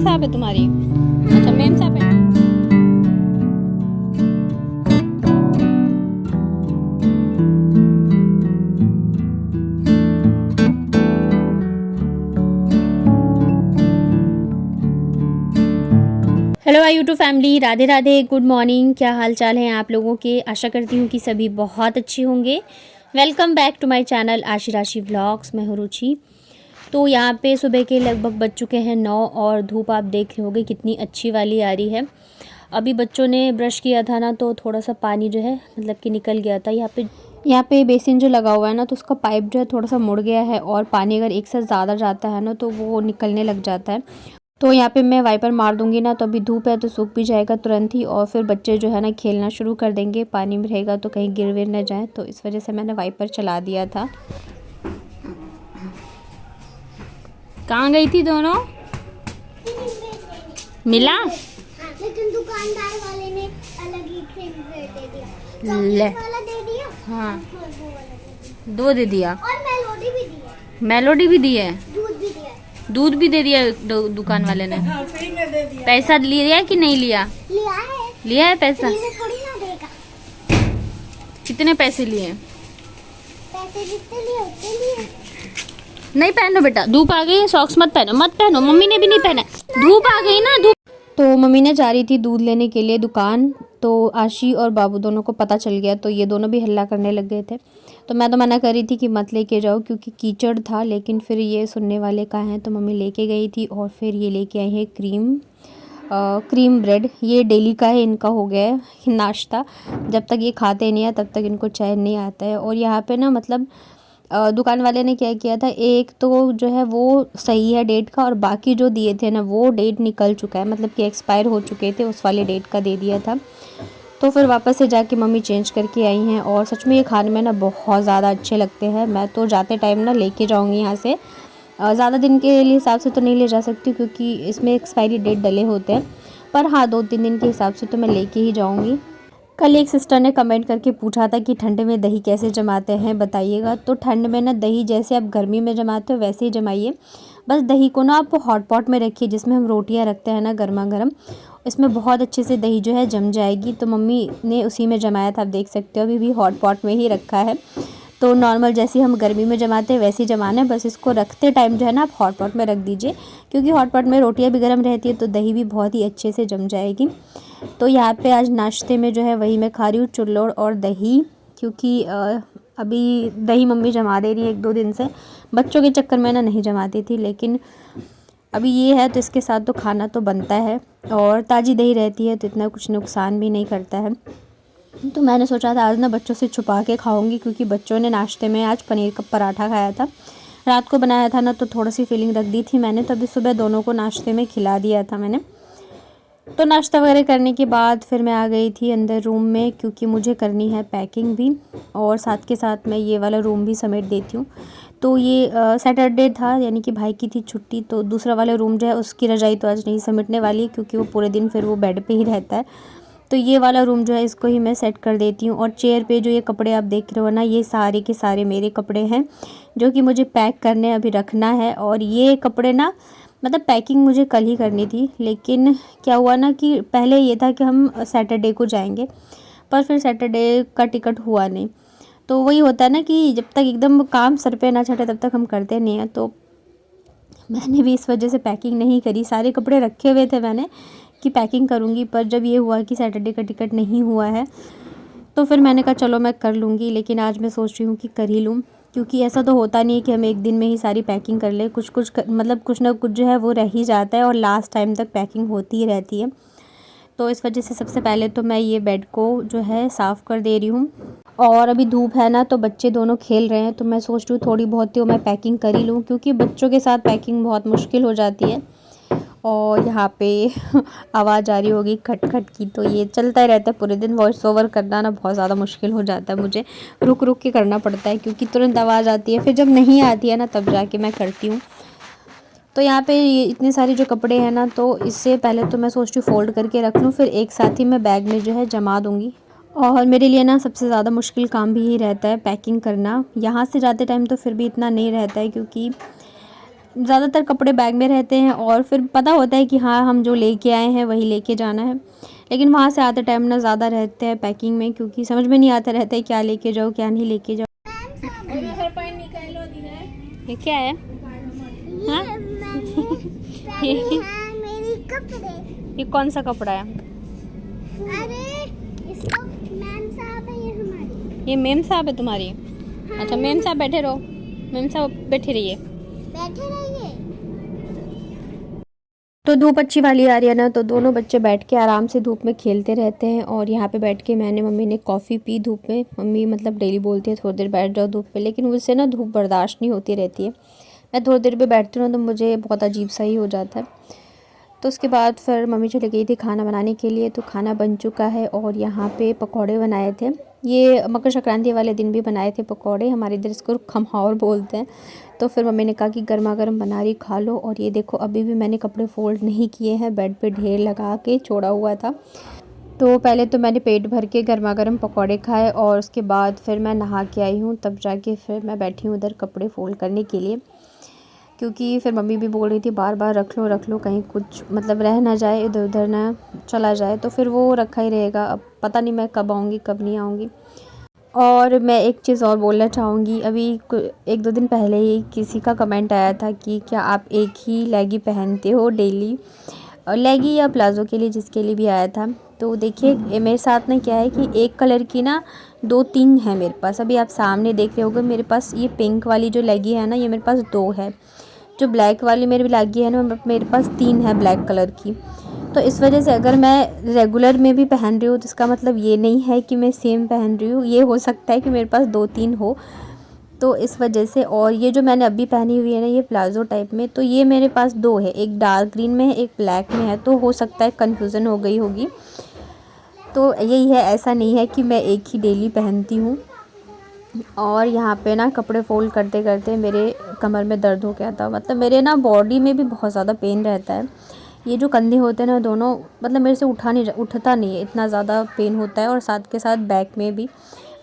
साहब है तुम्हारी? अच्छा मेम साहब है। हेलो आई YouTube family, Radhe Radhe, good morning. क्या हाल चाल हैं आप लोगों के? आशा करती हूँ कि सभी बहुत अच्छे होंगे। Welcome back to my channel Ashi Rashi vlogs. मैं हूँ रुचि। तो यहाँ पे सुबह के लगभग बज चुके हैं 9 और धूप आप देख रहे होंगे कितनी अच्छी वाली आ रही है। अभी बच्चों ने ब्रश किया था ना, तो थोड़ा सा पानी जो है मतलब कि निकल गया था। यहाँ पे बेसिन जो लगा हुआ है ना, तो उसका पाइप जो है थोड़ा सा मुड़ गया है और पानी अगर एक साथ ज़्यादा जाता है ना तो वो निकलने लग जाता है। तो यहाँ पे मैं वाइपर मार दूंगी ना, तो अभी धूप है तो सूख भी जाएगा तुरंत ही, और फिर बच्चे जो है ना खेलना शुरू कर देंगे। पानी में रहेगा तो कहीं गिर विर न जाए, तो इस वजह से मैंने वाइपर चला दिया था। कहाँ गई थी दोनों? मिला? लेकिन दुकानदार वाले ने अलग ही दे दिया। ले वाला दे दिया। हाँ, वो वाला दे दिया। 2 दे दिया और मेलोडी भी दी है। मेलोडी भी दी है, दूध भी दिया है। दूध भी दे दिया दुकान वाले ने। हाँ, फ्री में दे दिया। पैसा लिया कि नहीं लिया? लिया है। लिया है पैसा। फ्री में थोड़ी ना देगा। कितने पैसे लिए? पैसे जितने लिए उतने लिए। नहीं पहनो बेटा, धूप आ गई है, सॉक्स मत पहनो, मत पहनो। मम्मी ने भी नहीं पहना, धूप आ गई ना, धूप। तो मम्मी ने जा रही थी दूध लेने के लिए दुकान, तो आशी और बाबू दोनों को पता चल गया, तो ये दोनों भी हल्ला करने लग गए थे। तो मैं तो मना कर रही थी कि मत लेके जाओ क्योंकि कीचड़ था, लेकिन फिर ये सुनने वाले कहाँ हैं, तो मम्मी लेके गई थी। और फिर ये लेके आई है क्रीम ब्रेड। ये डेली का है, इनका हो गया है नाश्ता। जब तक ये खाते नहीं है तब तक इनको चैन नहीं आता है। और यहाँ पे ना मतलब दुकान वाले ने क्या किया था, एक तो जो है वो सही है डेट का, और बाकी जो दिए थे ना वो डेट निकल चुका है, मतलब कि एक्सपायर हो चुके थे, उस वाले डेट का दे दिया था। तो फिर वापस से जाके मम्मी चेंज करके आई हैं। और सच में ये खाने में ना बहुत ज़्यादा अच्छे लगते हैं। मैं तो जाते टाइम ना लेके जाऊँगी यहाँ से। ज़्यादा दिन के लिए हिसाब से तो नहीं ले जा सकती क्योंकि इसमें एक्सपायरी डेट डले होते हैं, पर हाँ 2-3 दिन के हिसाब से तो मैं लेके ही जाऊँगी। कल एक सिस्टर ने कमेंट करके पूछा था कि ठंड में दही कैसे जमाते हैं बताइएगा। तो ठंड में ना दही जैसे आप गर्मी में जमाते हो वैसे ही जमाइए। बस दही को ना आप हॉट पॉट में रखिए, जिसमें हम रोटियां रखते हैं ना गर्मा गर्म, इसमें बहुत अच्छे से दही जो है जम जाएगी। तो मम्मी ने उसी में जमाया था, आप देख सकते हो अभी भी हॉट पॉट में ही रखा है। तो नॉर्मल जैसे हम गर्मी में जमाते हैं वैसे ही जमाना है, बस इसको रखते टाइम जो है ना आप हॉट पॉट में रख दीजिए, क्योंकि हॉट पॉट में रोटियां भी गर्म रहती है तो दही भी बहुत ही अच्छे से जम जाएगी। तो यहाँ पे आज नाश्ते में जो है वही मैं खा रही हूँ, चुल्लोड़ और दही, क्योंकि अभी दही मम्मी जमा दे रही है 1-2 दिन से। बच्चों के चक्कर में ना नहीं जमाती थी, लेकिन अभी ये है तो इसके साथ तो खाना तो बनता है। और ताज़ी दही रहती है तो इतना कुछ नुकसान भी नहीं करता है। तो मैंने सोचा था आज ना बच्चों से छुपा के खाऊंगी, क्योंकि बच्चों ने नाश्ते में आज पनीर का पराठा खाया था। रात को बनाया था ना तो थोड़ी सी फीलिंग रख दी थी मैंने, तो अभी सुबह दोनों को नाश्ते में खिला दिया था मैंने। तो नाश्ता वगैरह करने के बाद फिर मैं आ गई थी अंदर रूम में, क्योंकि मुझे करनी है पैकिंग भी, और साथ के साथ मैं ये वाला रूम भी समेट देती हूँ। तो ये सैटरडे था, यानी कि भाई की थी छुट्टी, तो दूसरा वाला रूम जो है उसकी रजाई तो आज नहीं समेटने वाली, क्योंकि वो पूरे दिन फिर वो बेड पे ही रहता है। तो ये वाला रूम जो है इसको ही मैं सेट कर देती हूँ। और चेयर पे जो ये कपड़े आप देख रहे हो ना, ये सारे के सारे मेरे कपड़े हैं जो कि मुझे पैक करने अभी रखना है। और ये कपड़े ना मतलब पैकिंग मुझे कल ही करनी थी, लेकिन क्या हुआ ना कि पहले ये था कि हम सैटरडे को जाएंगे, पर फिर सैटरडे का टिकट हुआ नहीं। तो वही होता है ना कि जब तक एकदम काम सर पे ना चढ़े तब तक हम करते नहीं हैं। तो मैंने भी इस वजह से पैकिंग नहीं करी। सारे कपड़े रखे हुए थे मैंने कि पैकिंग करूँगी, पर जब ये हुआ कि सैटरडे का टिकट नहीं हुआ है तो फिर मैंने कहा चलो मैं कर लूँगी। लेकिन आज मैं सोच रही हूँ कि कर ही लूँ, क्योंकि ऐसा तो होता नहीं है कि हम एक दिन में ही सारी पैकिंग कर लें। मतलब कुछ ना कुछ जो है वो रह ही जाता है, और लास्ट टाइम तक पैकिंग होती ही रहती है। तो इस वजह से सबसे पहले तो मैं ये बेड को जो है साफ़ कर दे रही हूँ। और अभी धूप है ना तो बच्चे दोनों खेल रहे हैं, तो मैं सोच रही हूँ थोड़ी बहुत ही मैं पैकिंग कर ही लूँ, क्योंकि बच्चों के साथ पैकिंग बहुत मुश्किल हो जाती है। और यहाँ पे आवाज़ आ रही होगी खट खट की, तो ये चलता ही रहता है पूरे दिन। वॉइस ओवर करना ना बहुत ज़्यादा मुश्किल हो जाता है, मुझे रुक रुक के करना पड़ता है, क्योंकि तुरंत आवाज़ आती है, फिर जब नहीं आती है ना तब जाके मैं करती हूँ। तो यहाँ पे ये इतने सारे जो कपड़े हैं ना, तो इससे पहले तो मैं सोचती हूँ फ़ोल्ड करके रख लूँ, फिर एक साथ ही मैं बैग में जो है जमा दूँगी। और मेरे लिए ना सबसे ज़्यादा मुश्किल काम भी ही रहता है पैकिंग करना। यहाँ से जाते टाइम तो फिर भी इतना नहीं रहता है, क्योंकि ज़्यादातर कपड़े बैग में रहते हैं और फिर पता होता है कि हाँ हम जो लेके आए हैं वही लेके जाना है, लेकिन वहाँ से आते टाइम ना ज़्यादा रहते हैं पैकिंग में, क्योंकि समझ में नहीं आता रहता है क्या लेके जाओ क्या नहीं लेके जाओ। ये क्या है? हाँ? मेरी कपड़े। ये कौन सा कपड़ा है? अरे इसको मैम साहब है, ये हमारी। ये मेम साहब है तुम्हारी? अच्छा मेम साहब बैठे रहो, मेम साहब बैठे रहिए। बैठे रहिए। तो धूप अच्छी वाली आ रही है ना, तो दोनों बच्चे बैठ के आराम से धूप में खेलते रहते हैं। और यहाँ पे बैठ के मैंने मम्मी ने कॉफ़ी पी धूप में। मम्मी मतलब डेली बोलती है थोड़ी देर बैठ जाओ धूप पे, लेकिन मुझसे ना धूप बर्दाश्त नहीं होती रहती है। मैं थोड़ी देर पे बैठती हूँ तो मुझे बहुत अजीब सा ही हो जाता है। तो उसके बाद फिर मम्मी चली गई थी खाना बनाने के लिए, तो खाना बन चुका है। और यहाँ पे पकौड़े बनाए थे, ये मकर संक्रांति वाले दिन भी बनाए थे पकौड़े, हमारे इधर इसको खमहाउर बोलते हैं। तो फिर मम्मी ने कहा कि गर्मा गर्म बना रही खा लो। और ये देखो अभी भी मैंने कपड़े फोल्ड नहीं किए हैं, बेड पे ढेर लगा के छोड़ा हुआ था। तो पहले तो मैंने पेट भर के गर्मा गर्म पकौड़े खाए और उसके बाद फिर मैं नहा के आई हूँ, तब जाके फिर मैं बैठी हूँ उधर कपड़े फोल्ड करने के लिए, क्योंकि फिर मम्मी भी बोल रही थी बार बार रख लो कहीं कुछ मतलब रह ना जाए, इधर उधर ना चला जाए, तो फिर वो रखा ही रहेगा। अब पता नहीं मैं कब आऊँगी कब नहीं आऊँगी। और मैं एक चीज़ और बोलना चाहूँगी, अभी 1-2 दिन पहले ही किसी का कमेंट आया था कि क्या आप एक ही लेगी पहनते हो डेली, लेगी या प्लाज़ो के लिए, जिसके लिए भी आया था। तो देखिए मेरे साथ ना क्या है कि एक कलर की ना 2-3 है मेरे पास। अभी आप सामने देख रहे होगे मेरे पास ये पिंक वाली जो लेगी है ना, ये मेरे पास 2 है। जो ब्लैक वाली मेरी लेगी है ना, मेरे पास 3 है ब्लैक कलर की। तो इस वजह से अगर मैं रेगुलर में भी पहन रही हूँ तो इसका मतलब ये नहीं है कि मैं सेम पहन रही हूँ, ये हो सकता है कि मेरे पास 2-3 हो। तो इस वजह से, और ये जो मैंने अभी पहनी हुई है ना ये प्लाज़ो टाइप में, तो ये मेरे पास 2 है, एक डार्क ग्रीन में है एक ब्लैक में है। तो हो सकता है कन्फ्यूज़न हो गई होगी। तो यही है, ऐसा नहीं है कि मैं एक ही डेली पहनती हूँ। और यहाँ पे ना कपड़े फोल्ड करते करते मेरे कमर में दर्द हो गया था, मतलब मेरे ना बॉडी में भी बहुत ज़्यादा पेन रहता है। ये जो कंधे होते हैं ना दोनों, मतलब मेरे से उठता नहीं है, इतना ज़्यादा पेन होता है। और साथ के साथ बैक में भी।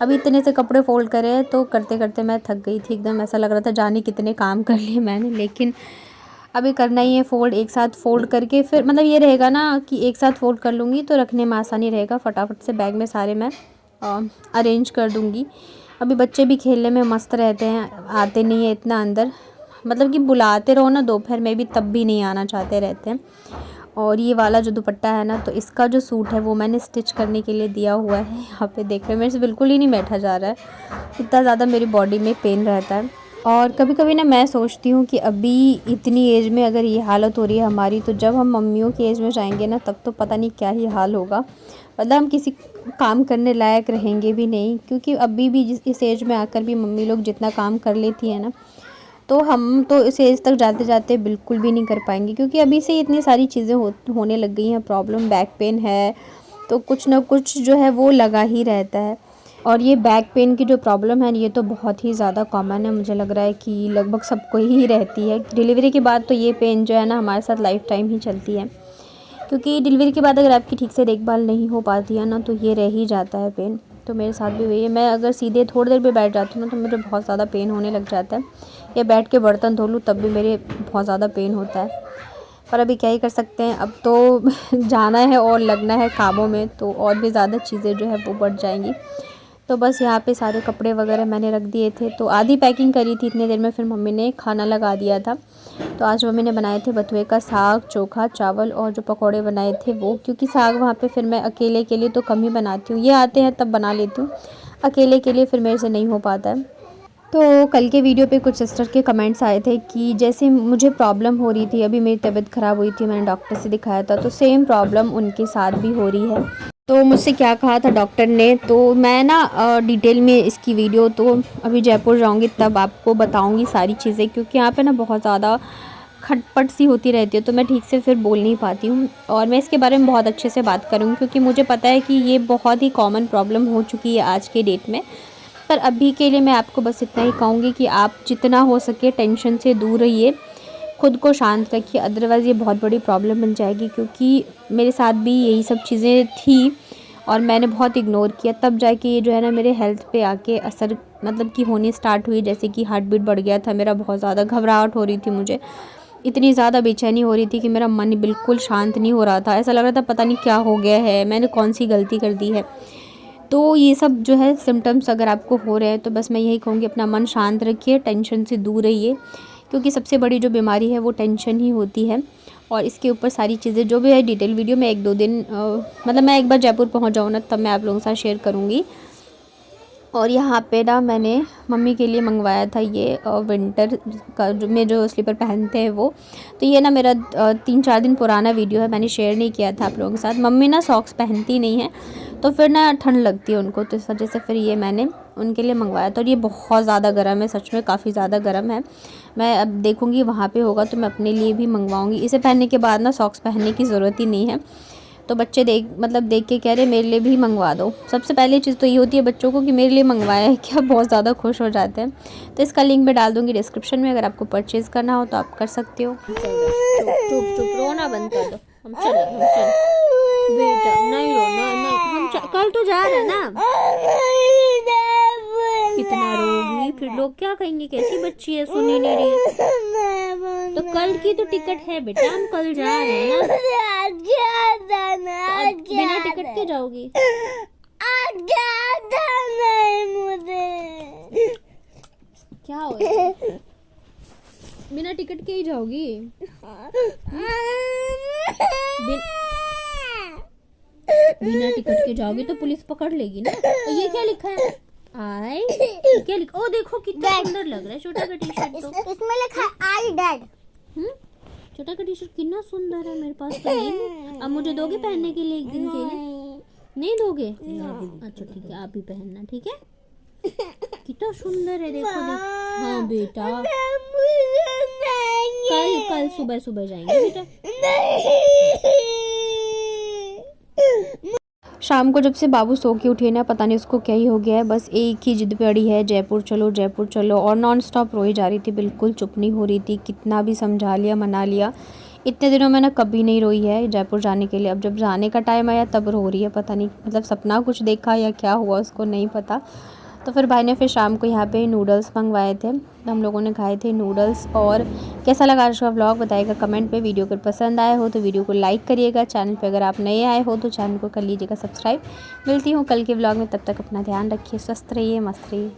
अभी इतने से कपड़े फोल्ड करे हैं तो करते करते मैं थक गई थी एकदम, ऐसा लग रहा था जाने कितने काम कर लिए मैंने, लेकिन अभी करना ही है फोल्ड। एक साथ फोल्ड करके फिर मतलब ये रहेगा ना कि एक साथ फोल्ड कर लूँगी तो रखने में आसानी रहेगा, फटाफट से बैग में सारे मैं अरेंज कर दूँगी। अभी बच्चे भी खेलने में मस्त रहते हैं, आते नहीं है इतना अंदर, मतलब कि बुलाते रहो ना दोपहर में भी तब भी नहीं आना चाहते रहते हैं। और ये वाला जो दुपट्टा है ना, तो इसका जो सूट है वो मैंने स्टिच करने के लिए दिया हुआ है। यहाँ पे देख रहे हैं मेरे से बिल्कुल ही नहीं बैठा जा रहा है, इतना ज़्यादा मेरी बॉडी में पेन रहता है। और कभी कभी ना मैं सोचती हूँ कि अभी इतनी एज में अगर ये हालत हो रही है हमारी, तो जब हम मम्मियों की एज में जाएंगे ना तब तो पता नहीं क्या ही हाल होगा। मतलब हम किसी काम करने लायक रहेंगे भी नहीं, क्योंकि अभी भी इस एज में आकर भी मम्मी लोग जितना काम कर लेती हैं ना, तो हम तो इस एज तक जाते जाते बिल्कुल भी नहीं कर पाएंगे, क्योंकि अभी से इतनी सारी चीज़ें होने लग गई हैं। प्रॉब्लम बैक पेन है तो कुछ ना कुछ जो है वो लगा ही रहता है। और ये बैक पेन की जो प्रॉब्लम है ये तो बहुत ही ज़्यादा कॉमन है, मुझे लग रहा है कि लगभग सबको ही रहती है। डिलीवरी के बाद तो ये पेन जो है ना हमारे साथ लाइफ टाइम ही चलती है, क्योंकि डिलीवरी के बाद अगर आपकी ठीक से देखभाल नहीं हो पाती है ना तो ये रह ही जाता है पेन। तो मेरे साथ भी वही है, मैं अगर सीधे थोड़ी देर भी बैठ जाती हूँ ना तो मुझे बहुत ज़्यादा पेन होने लग जाता है, या बैठ के बर्तन धो लूँ तब भी मेरे बहुत ज़्यादा पेन होता है। पर अभी क्या ही कर सकते हैं, अब तो जाना है और लगना है कामों में, तो और भी ज़्यादा चीज़ें जो है वो बढ़ जाएंगी। तो बस यहाँ पे सारे कपड़े वगैरह मैंने रख दिए थे, तो आधी पैकिंग करी थी इतनी देर में, फिर मम्मी ने खाना लगा दिया था। तो आज मम्मी ने बनाए थे बथुए का साग, चोखा, चावल और जो पकोड़े बनाए थे वो, क्योंकि साग वहाँ पे फिर मैं अकेले के लिए तो कम ही बनाती हूँ, ये आते हैं तब बना लेती हूँ, अकेले के लिए फिर मेरे से नहीं हो पाता है। तो कल के वीडियो पे कुछ सिस्टर के कमेंट्स आए थे कि जैसे मुझे प्रॉब्लम हो रही थी, अभी मेरी तबीयत ख़राब हुई थी, मैंने डॉक्टर से दिखाया था, तो सेम प्रॉब्लम उनके साथ भी हो रही है। तो मुझसे क्या कहा था डॉक्टर ने, तो मैं ना डिटेल में इसकी वीडियो तो अभी जयपुर जाऊंगी तब आपको बताऊंगी सारी चीज़ें, क्योंकि यहाँ पे ना बहुत ज़्यादा खटपट सी होती रहती है, तो मैं ठीक से फिर बोल नहीं पाती हूँ। और मैं इसके बारे में बहुत अच्छे से बात करूँगी, क्योंकि मुझे पता है कि ये बहुत ही कॉमन प्रॉब्लम हो चुकी है आज के डेट में। पर अभी के लिए मैं आपको बस इतना ही कहूँगी कि आप जितना हो सके टेंशन से दूर रहिए, खुद को शांत रखिए, अदरवाइज़ ये बहुत बड़ी प्रॉब्लम बन जाएगी, क्योंकि मेरे साथ भी यही सब चीज़ें थी और मैंने बहुत इग्नोर किया, तब जाके ये जो है ना मेरे हेल्थ पे आके असर मतलब कि होनी स्टार्ट हुई। जैसे कि हार्ट बीट बढ़ गया था मेरा, बहुत ज़्यादा घबराहट हो रही थी मुझे, इतनी ज़्यादा बेचैनी हो रही थी कि मेरा मन बिल्कुल शांत नहीं हो रहा था। ऐसा लग रहा था पता नहीं क्या हो गया है, मैंने कौन सी गलती कर दी है। तो ये सब जो है सिम्टम्स अगर आपको हो रहे हैं तो बस मैं यही कहूँगी अपना मन शांत रखिए, टेंशन से दूर रहिए, क्योंकि सबसे बड़ी जो बीमारी है वो टेंशन ही होती है। और इसके ऊपर सारी चीज़ें जो भी है डिटेल वीडियो में 1-2 दिन मतलब मैं एक बार जयपुर पहुंच जाऊँ ना तब मैं आप लोगों के साथ शेयर करूँगी। और यहाँ पे ना मैंने मम्मी के लिए मंगवाया था ये विंटर का जो स्लीपर पहनते हैं वो। तो ये ना मेरा 3-4 दिन पुराना वीडियो है, मैंने शेयर नहीं किया था आप लोगों के साथ। मम्मी ना सॉक्स पहनती नहीं है तो फिर ना ठंड लगती है उनको, तो इस वजह से फिर ये मैंने उनके लिए मंगवाया था। और ये बहुत ज़्यादा गर्म है, सच में काफ़ी ज़्यादा गर्म है। मैं अब देखूँगी वहाँ पे होगा तो मैं अपने लिए भी मंगवाऊँगी। इसे पहनने के बाद ना सॉक्स पहनने की ज़रूरत ही नहीं है। तो बच्चे देख के कह रहे मेरे लिए भी मंगवा दो। सबसे पहली चीज़ तो ये होती है बच्चों को कि मेरे लिए मंगवाया है क्या, बहुत ज़्यादा खुश हो जाते हैं। तो इसका लिंक मैं डाल दूँगी डिस्क्रिप्शन में, अगर आपको परचेज़ करना हो तो आप कर सकते हो। चुप चुप रोना बंद कर दो, हम चले बेटा, नहीं रोना, नहीं हम कल तो जा रहे ना। कितना रोगी, फिर लोग क्या कहेंगे कैसी बच्ची है, सुनी नहीं रही है। तो कल की तो टिकट है बेटा, हम कल जा रहे हैं ना। तो बिना टिकट के जाओगी? क्या हो बिना टिकट के ही जाओगी? बिना टिकट के जाओगी तो पुलिस पकड़ लेगी ना। तो ये क्या लिखा है? क्या लिखा? ओ देखो कितना सुंदर लग रहा है छोटा का टी शर्ट। तो इसमें लिखा है आई डैड। छोटा का टी शर्ट कितना सुंदर है, मेरे पास तो नहीं है। अब मुझे दोगे पहनने के लिए एक दिन के लिए? नहीं दोगे? अच्छा ठीक है, आप ही पहनना, ठीक है। कितना सुंदर है, देखो देखो। हाँ बेटा, कल सुबह सुबह जाएंगे बेटा। शाम को जब से बाबू सो के उठे ना, पता नहीं उसको क्या ही हो गया है, बस एक ही जिद पे अड़ी है, जयपुर चलो जयपुर चलो। और नॉन स्टॉप रोई जा रही थी, बिल्कुल चुप नहीं हो रही थी। कितना भी समझा लिया मना लिया, इतने दिनों में ना कभी नहीं रोई है जयपुर जाने के लिए। अब जब जाने का टाइम आया तब रो रही है, पता नहीं मतलब सपना कुछ देखा या क्या हुआ उसको नहीं पता। तो फिर भाई ने फिर शाम को यहाँ पे नूडल्स मंगवाए थे, तो हम लोगों ने खाए थे नूडल्स। और कैसा लगा आज का व्लॉग बताइएगा कमेंट पे। वीडियो अगर पसंद आया हो तो वीडियो को लाइक करिएगा। चैनल पे अगर आप नए आए हो तो चैनल को कर लीजिएगा सब्सक्राइब। मिलती हूँ कल के व्लॉग में, तब तक अपना ध्यान रखिए, स्वस्थ रहिए, मस्त रहिए।